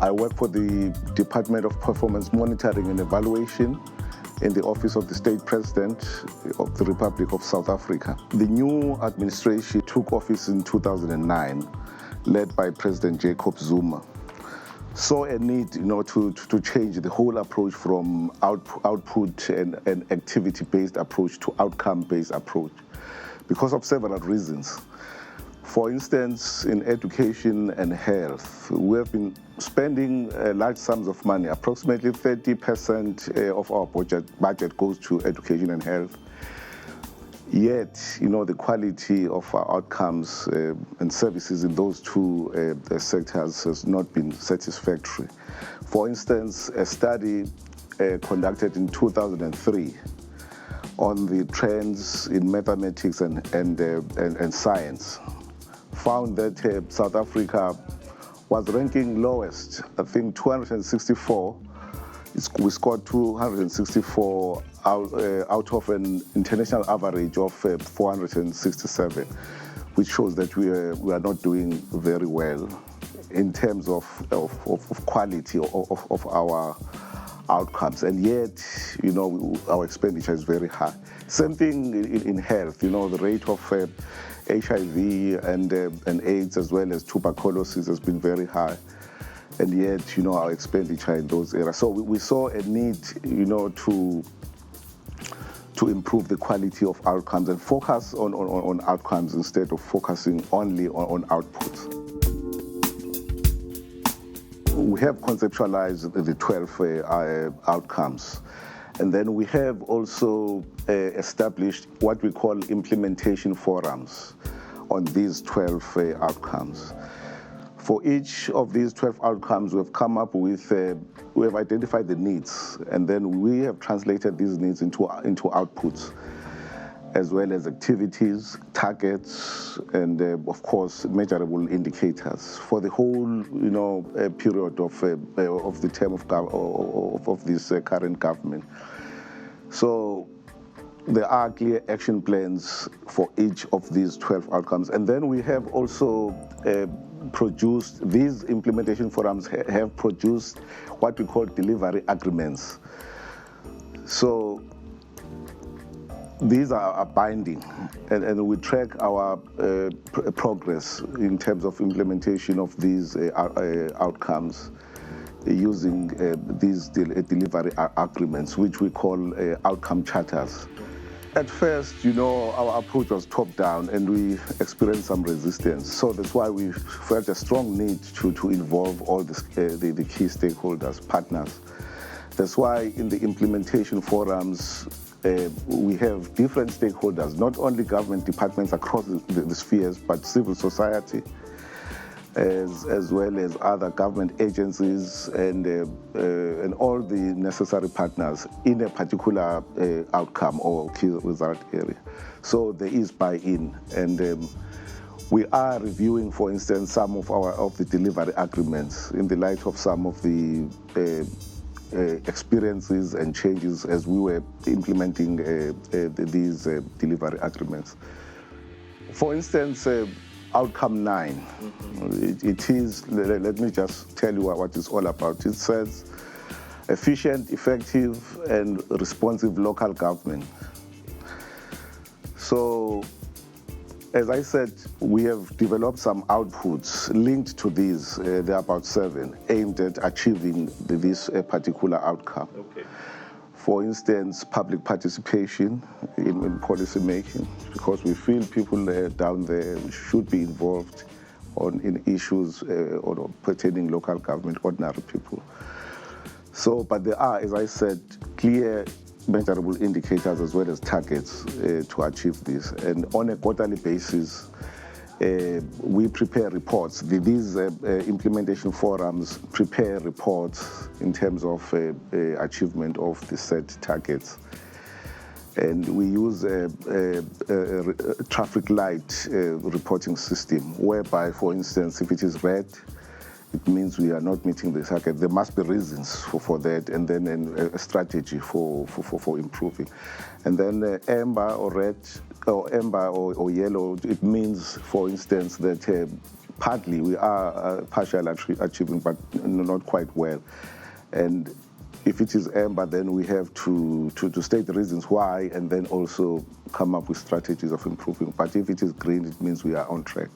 I work for the Department of Performance Monitoring and Evaluation in the Office of the State President of the Republic of South Africa. The new administration took office in 2009, led by President Jacob Zuma. Saw a need, to change the whole approach from output and activity-based approach to outcome-based approach because of several reasons. For instance, in education and health, we have been spending large sums of money. Approximately 30% of our budget goes to education and health. Yet, the quality of our outcomes and services in those two sectors has not been satisfactory. For instance, a study conducted in 2003 on the trends in mathematics and science found that South Africa was ranking lowest, I think 264. We scored 264 out of an international average of 467, which shows that we are not doing very well in terms of quality of our outcomes. And yet, our expenditure is very high. Same thing in health, the rate of HIV and AIDS as well as tuberculosis has been very high. And yet, our expenditure in those areas. So we saw a need, to improve the quality of outcomes and focus on outcomes instead of focusing only on outputs. We have conceptualized the 12 outcomes. And then we have also established what we call implementation forums on these 12 outcomes. For each of these 12 outcomes, we've come up with, we have identified the needs, and then we have translated these needs into outputs, as well as activities, targets, and of course, measurable indicators for the whole, period of the term of this current government. So there are clear action plans for each of these 12 outcomes, and then we have also produced, these implementation forums have produced what we call delivery agreements. So these are binding, and we track our progress in terms of implementation of these outcomes using these delivery agreements, which we call outcome charters. At first, our approach was top-down, and we experienced some resistance. So that's why we felt a strong need to involve all the key stakeholders, partners. That's why in the implementation forums, we have different stakeholders, not only government departments across the spheres, but civil society, as well as other government agencies and all the necessary partners in a particular outcome or key result area. So there is buy-in, and we are reviewing, for instance, some of the delivery agreements in the light of some of the experiences and changes as we were implementing these delivery agreements. For instance, Outcome 9, it is, let me just tell you what it's all about. It says efficient, effective, and responsive local government. So, as I said, we have developed some outputs linked to these, there are about 7, aimed at achieving this particular outcome. Okay. For instance, public participation in policy making, because we feel people down there should be involved in issues pertaining local government, ordinary people. So, but there are, as I said, clear measurable indicators as well as targets to achieve this. And on a quarterly basis, we prepare reports. These implementation forums prepare reports in terms of achievement of the set targets. And we use a traffic light reporting system, whereby, for instance, if it is red, it means we are not meeting the target. There must be reasons for that, and then a strategy for improving. And then amber or red, or amber or yellow, it means, for instance, that partly we are partially achieving, but not quite well. And if it is amber, then we have to state the reasons why, and then also come up with strategies of improving. But if it is green, it means we are on track.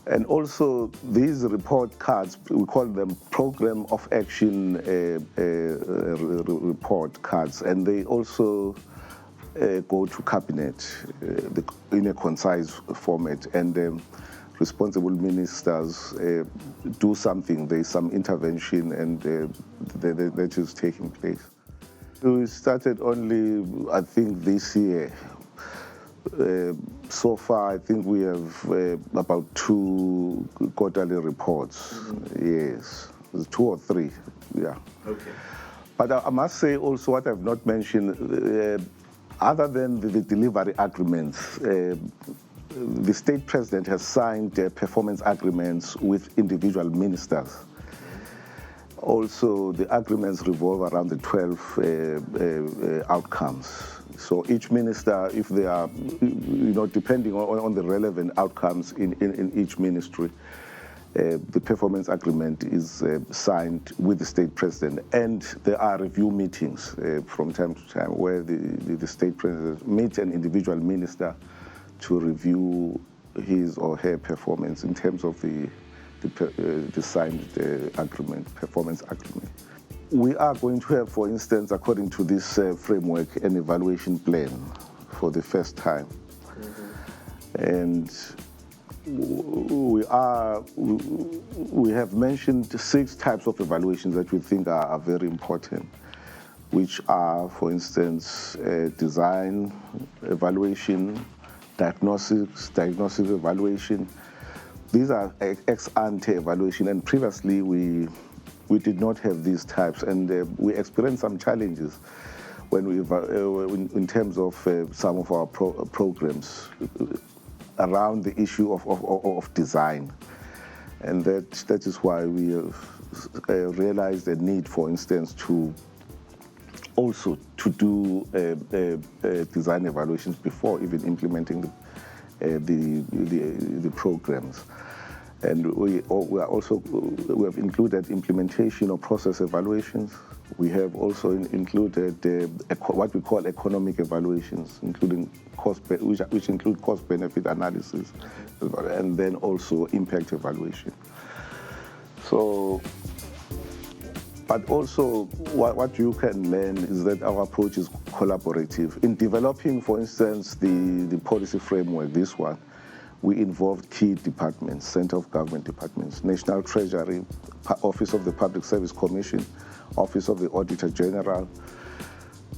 And also, these report cards, we call them Program of Action report cards, and they also go to cabinet in a concise format, and responsible ministers do something. There's some intervention, and that is taking place. We started only, I think, this year. So far, I think we have about 2 quarterly reports. Mm-hmm. Yes, 2 or 3, yeah. Okay. But I must say also what I've not mentioned, other than the delivery agreements, the state president has signed performance agreements with individual ministers. Also, the agreements revolve around the 12 outcomes. So each minister, if they are, depending on the relevant outcomes in each ministry, the performance agreement is signed with the state president. And there are review meetings from time to time where the state president meets an individual minister to review his or her performance in terms of the signed agreement, performance agreement. We are going to have, for instance, according to this framework, an evaluation plan for the first time. Mm-hmm. And we have mentioned 6 types of evaluations that we think are very important, which are, for instance, design evaluation, diagnostic evaluation. These are ex-ante evaluation, and previously we did not have these types, and we experienced some challenges when in terms of some of our programs around the issue of design, and that is why we realized the need, for instance, to also to do design evaluations before even implementing the programs. And we have included implementation of process evaluations. We have also included what we call economic evaluations, including which include cost-benefit analysis, and then also impact evaluation. So, but also what you can learn is that our approach is collaborative. In developing, for instance, the policy framework, this one, we involved key departments, center of government departments, National Treasury, Office of the Public Service Commission, Office of the Auditor General,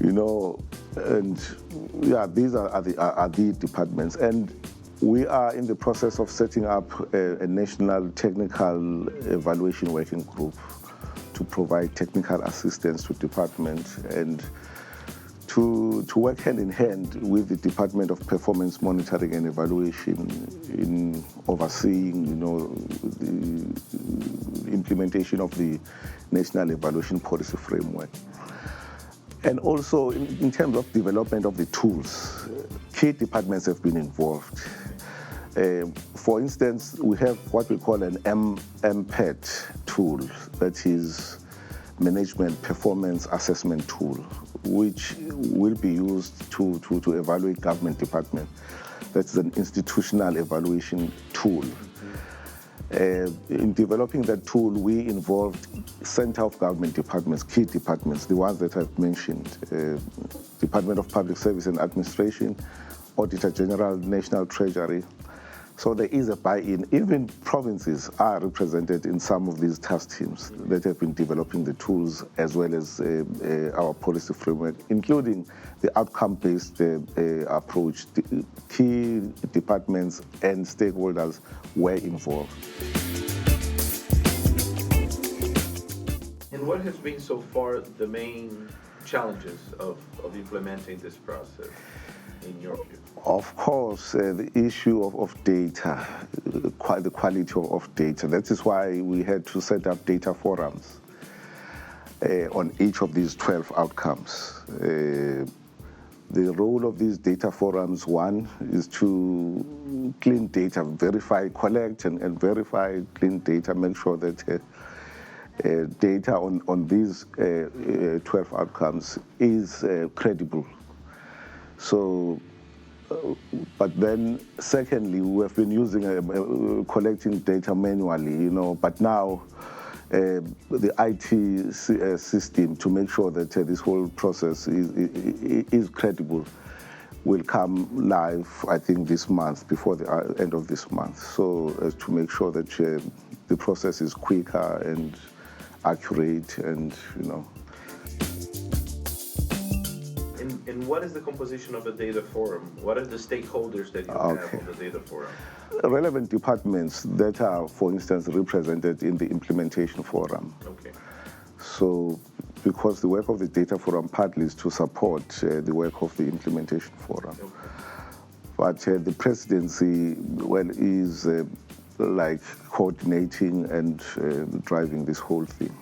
and yeah, these are the departments. And we are in the process of setting up a national technical evaluation working group to provide technical assistance to departments and to work hand in hand with the Department of Performance Monitoring and Evaluation in overseeing, the implementation of the National Evaluation Policy Framework. And also in terms of development of the tools, key departments have been involved. For instance, we have what we call an MPET tool, that is Management Performance Assessment Tool, which will be used to evaluate government departments. That's an institutional evaluation tool. In developing that tool, we involved center of government departments, key departments, the ones that I've mentioned, Department of Public Service and Administration, Auditor General, National Treasury. So there is a buy-in. Even provinces are represented in some of these task teams that have been developing the tools, as well as our policy framework, including the outcome-based approach. The key departments and stakeholders were involved. And what has been so far the main challenges of implementing this process, in your view? Of course, the issue of data, the quality of data. That is why we had to set up data forums on each of these 12 outcomes. The role of these data forums, one, is to clean data, verify, collect and verify, clean data, make sure that data on these 12 outcomes is credible. So, but then secondly, we have been using collecting data manually, but now the IT system to make sure that this whole process is credible will come live, I think, this month, before the end of this month. So as to make sure that the process is quicker and accurate and, And what is the composition of a data forum? What are the stakeholders that you have on the data forum? Relevant departments that are, for instance, represented in the implementation forum. Okay. So, because the work of the data forum partly is to support the work of the implementation forum. Okay. But the presidency, is like coordinating and driving this whole thing.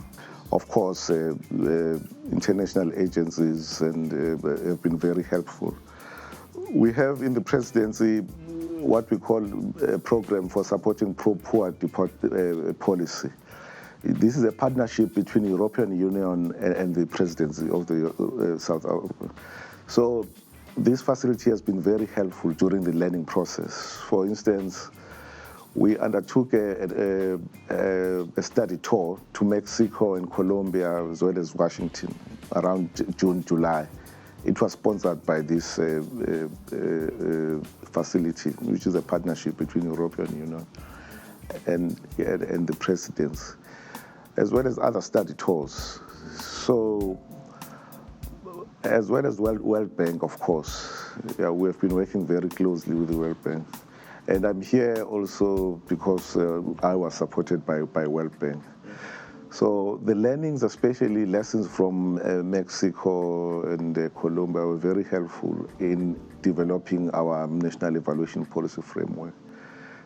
Of course, international agencies have been very helpful. We have in the presidency what we call a program for supporting pro-poor policy. This is a partnership between the European Union and the presidency of the South Africa. So this facility has been very helpful during the learning process. For instance, we undertook a study tour to Mexico and Colombia, as well as Washington, around June, July. It was sponsored by this facility, which is a partnership between the European Union and the presidents, as well as other study tours. So, as well as World Bank, of course. Yeah, we have been working very closely with the World Bank. And I'm here also because I was supported by World Bank. So the learnings, especially lessons from Mexico and Colombia, were very helpful in developing our national evaluation policy framework.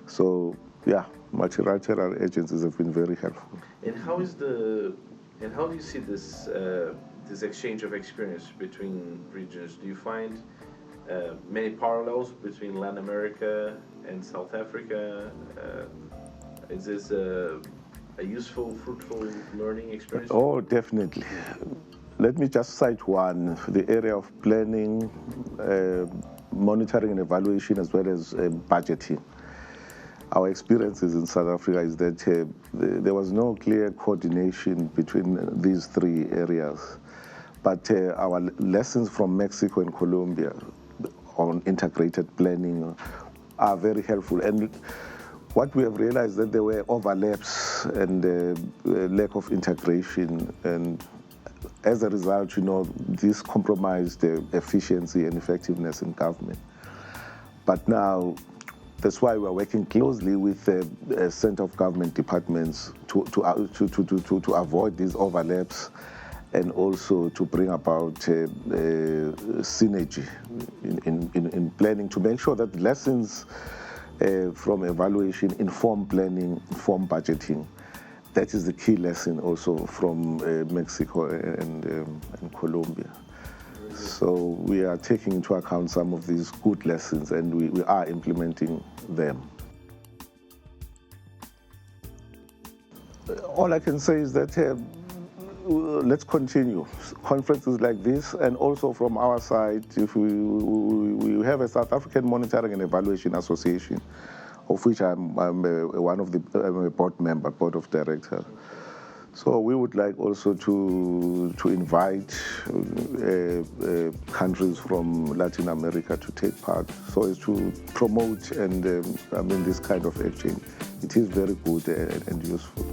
So, yeah, multilateral agencies have been very helpful. And how do you see this this exchange of experience between regions? Do you find many parallels between Latin America and South Africa? Is this a useful, fruitful learning experience? Oh, definitely. Let me just cite one, the area of planning, monitoring and evaluation, as well as budgeting. Our experiences in South Africa is that there was no clear coordination between these three areas. But our lessons from Mexico and Colombia on integrated planning are very helpful. And what we have realized that there were overlaps and lack of integration, and as a result, this compromised the efficiency and effectiveness in government. But now, that's why we're working closely with center of government departments to avoid these overlaps, and also to bring about synergy in planning, to make sure that lessons from evaluation inform planning, inform budgeting. That is the key lesson also from Mexico and Colombia. So we are taking into account some of these good lessons, and we are implementing them. All I can say is that let's continue conferences like this, and also from our side, if we have a South African Monitoring and Evaluation Association, of which I'm I'm a board member, board of directors. So we would like also to invite countries from Latin America to take part, so as to promote and this kind of exchange. It is very good and useful.